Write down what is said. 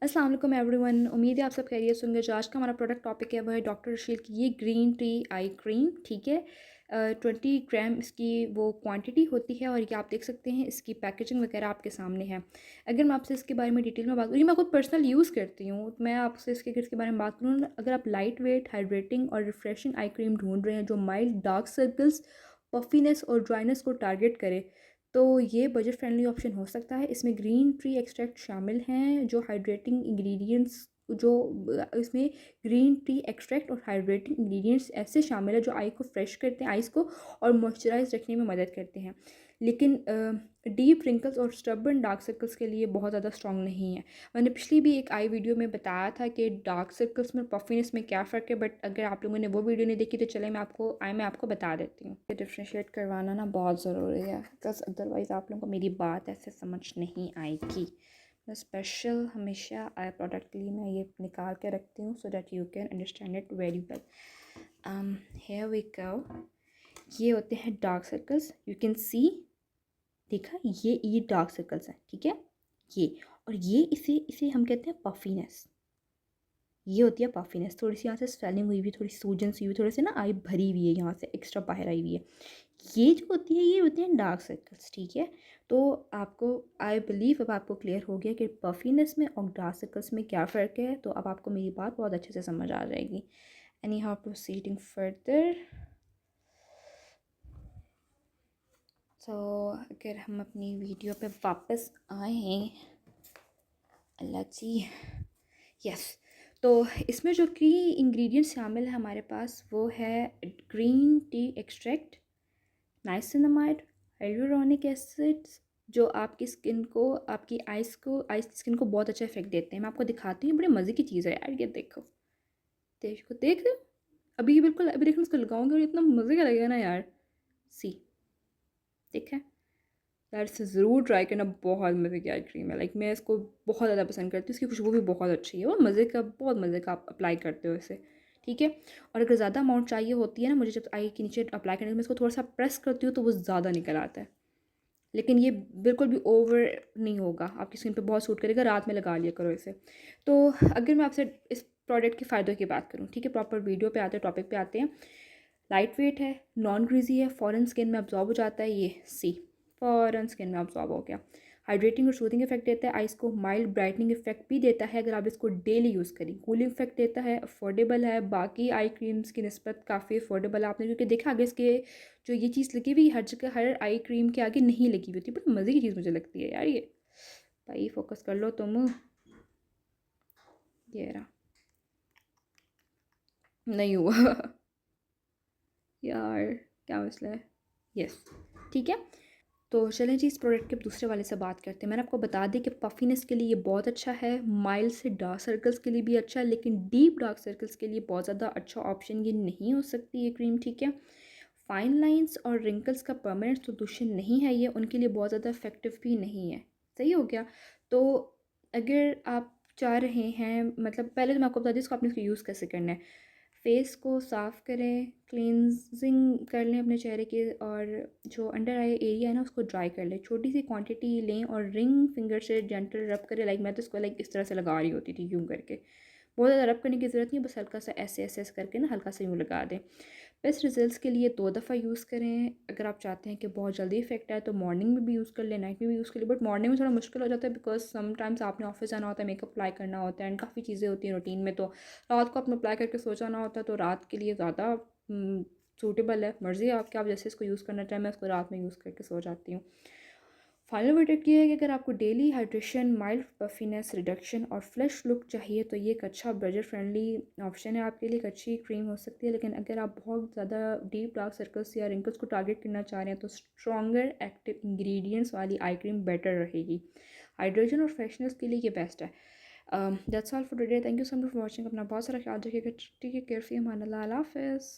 अस्सलाम वालेकुम एवरीवन। उम्मीद है आप सब खैरियत से होंगे। जो आज का हमारा प्रोडक्ट टॉपिक है वह है डॉक्टर रशील की ये ग्रीन टी आई क्रीम। ठीक है, 20 ग्राम इसकी वो क्वांटिटी होती है और ये आप देख सकते हैं इसकी पैकेजिंग वगैरह आपके सामने है। अगर मैं आपसे इसके बारे में डिटेल में बात करूँ, ये मैं खुद पर्सनल यूज़ करती हूँ, मैं आपसे इसके बारे में बात करूँ। अगर आप लाइट वेट हाइड्रेटिंग और रिफ्रेशिंग आई क्रीम ढूंढ रहे हैं जो माइल्ड डार्क सर्कल्स, पफीनेस और ड्राइनेस को टारगेट करे, तो ये बजट फ्रेंडली ऑप्शन हो सकता है। इसमें ग्रीन टी एक्सट्रैक्ट शामिल हैं जो हाइड्रेटिंग इंग्रेडिएंट्स जो इसमें ग्रीन टी एक्सट्रैक्ट और हाइड्रेटिंग इंग्रेडिएंट्स ऐसे शामिल है जो आई को फ्रेश करते हैं, आइस को और मॉइस्चराइज रखने में मदद करते हैं, लेकिन डीप रिंकल्स और स्टबर्न डार्क सर्कल्स के लिए बहुत ज़्यादा स्ट्रॉन्ग नहीं है। मैंने पिछली भी एक आई वीडियो में बताया था कि डार्क सर्कल्स में पफिनेस में क्या फ़र्क है, बट अगर आप लोगों ने वो वीडियो नहीं देखी तो चले मैं आपको बता देती हूँ। डिफ्रेंशिएट करवाना ना बहुत ज़रूरी है, बिकॉज अदरवाइज़ आप लोगों को मेरी बात ऐसे समझ नहीं आएगी। मैं स्पेशल हमेशा आई प्रोडक्ट के लिए मैं ये निकाल के रखती हूँ so that you can understand it very well. Here we go. ये होते हैं dark circles, you can see, देखा, ये डार्क सर्कल्स हैं, ठीक है, ये, और ये इसे इसे हम कहते हैं पफीनेस। ये होती है पफीनेस, थोड़ी सी यहाँ से स्वेलिंग हुई हुई, थोड़ी सूजन सी हुई, थोड़ी सी ना आई भरी हुई है, यहाँ से एक्स्ट्रा बाहर आई हुई है। ये जो होती है ये होती हैं डार्क सर्कल्स, ठीक है। तो आपको, आई बिलीव अब आपको क्लियर हो गया कि पफीनेस में और डार्क सर्कल्स में क्या फ़र्क है, तो अब आपको मेरी बात बहुत अच्छे से समझ आ जाएगी। Any how proceeding further. तो अगर हम अपनी वीडियो पे वापस आए, अल्लाह जी, यस, तो इसमें जो की इंग्रेडिएंट्स शामिल है हमारे पास वो है green tea extract, niacinamide, hyaluronic acids, जो आपकी स्किन को, आपकी आइस की स्किन को बहुत अच्छा इफेक्ट देते हैं। मैं आपको दिखाती हूँ, बड़े मज़े की चीज़ है यार, ये देखो, देख रहे हो, अभी बिल्कुल अभी देखो, इसको लगाऊंगी और इतना मज़े का लगेगा ना यार। सी, देखा यार, इसे ज़रूर ट्राई करना, बहुत मज़े की क्रीम है। लाइक मैं इसको बहुत ज़्यादा पसंद करती हूँ, इसकी खुशबू भी बहुत अच्छी है और मज़े का, बहुत मज़े का आप अप्लाई करते हो इसे, ठीक है। और अगर ज़्यादा अमाउंट चाहिए होती है ना मुझे, जब आई के नीचे अप्लाई करने में इसको थोड़ा सा प्रेस करती हूँ तो वो ज़्यादा निकल आता है, लेकिन ये बिल्कुल भी ओवर नहीं होगा, आपकी स्किन पे बहुत सूट करेगा। रात में लगा लिया करो इसे। तो अगर मैं आपसे इस प्रोडक्ट के फ़ायदों की बात करूँ, ठीक है, प्रॉपर वीडियो पे आते हैं, टॉपिक पे आते हैं। लाइट वेट है, नॉन ग्रीजी है, फ़ौरन स्किन में अब्जॉर्ब हो जाता है, ये सी, फ़ौरन स्किन में अब्जॉर्ब हो गया। हाइड्रेटिंग और सूदिंग इफेक्ट देता है, आइस को माइल्ड ब्राइटनिंग इफेक्ट भी देता है अगर आप इसको डेली यूज़ करें। कूलिंग इफेक्ट देता है, अफोर्डेबल है, बाकी आई क्रीम्स की निस्बत काफ़ी अफोर्डेबल है। आपने क्योंकि देखा आगे इसके जो ये चीज़ लगी हुई हर जगह, हर आई क्रीम के आगे नहीं लगी हुई होती, बट मज़े की चीज़ मुझे लगती है यार ये। भाई फोकस कर लो तुम, ये रहा, नहीं हुआ यार, क्या मसला है, यस, ठीक है। तो चलें जी, इस प्रोडक्ट के दूसरे वाले से बात करते हैं। मैंने आपको बता दी कि पफीनेस के लिए ये बहुत अच्छा है, माइल्ड से डार्क सर्कल्स के लिए भी अच्छा है, लेकिन डीप डार्क सर्कल्स के लिए बहुत ज़्यादा अच्छा ऑप्शन ये नहीं हो सकती ये क्रीम, ठीक है। फाइन लाइंस और रिंकल्स का परमानेंट सोल्यूशन नहीं है ये, उनके लिए बहुत ज़्यादा इफेक्टिव भी नहीं है। सही हो गया। तो अगर आप चाह रहे हैं, मतलब पहले तो मैं आपको बता दी इसको आपने इसको यूज़ कैसे करना है। फेस को साफ़ करें, क्लींजिंग कर लें अपने चेहरे के, और जो अंडर आई एरिया है ना उसको ड्राई कर लें। छोटी सी क्वांटिटी लें और रिंग फिंगर से जेंटल रब करें। लाइक मैं तो इसको लाइक इस तरह से लगा रही होती थी, यूँ करके, बहुत ज़्यादा रब करने की ज़रूरत नहीं, बस हल्का सा ऐसे करके ना हल्का सा यूँ लगा दें। बेस्ट रिजल्ट्स के लिए 2 दफ़ा यूज़ करें। अगर आप चाहते हैं कि बहुत जल्दी इफेक्ट आए तो मॉर्निंग में भी यूज़ कर लें, नाइट में भी यूज़ कर लें, बट मॉर्निंग में थोड़ा मुश्किल हो जाता है बिकॉज समटाइम्स आपने ऑफिस जाना होता है, मेकअप अप्लाई करना होता है एंड काफ़ी चीज़ें होती हैं रूटीन में, तो रात को आपने अप्लाई करके सो जाना होता है, तो रात के लिए ज़्यादा सूटेबल है। मर्ज़ी है आपकी, आप जैसे इसको यूज़ करना चाहें, मैं इसको रात में यूज़ करके सो जाती हूँ। फाइनल वर्डिक्ट ये है कि अगर आपको daily hydration, mild puffiness reduction और फ्लैश लुक चाहिए तो ये एक अच्छा बजट फ्रेंडली ऑप्शन है आपके लिए, एक अच्छी क्रीम हो सकती है। लेकिन अगर आप बहुत ज़्यादा डीप डार्क सर्कल्स या रिंकल्स को टारगेट करना चाह रहे हैं तो स्ट्रॉन्गर एक्टिव इंग्रेडिएंट्स वाली आई क्रीम बेटर रहेगी। हाइड्रेशन और फ्रेशनेस के लिए ये बेस्ट है। That's all for today. Thank you so much for watching. अपना बहुत सारा ख्याल रखिएगा, ठीक है, केयर फी, अल्लाह हाफ़िज़।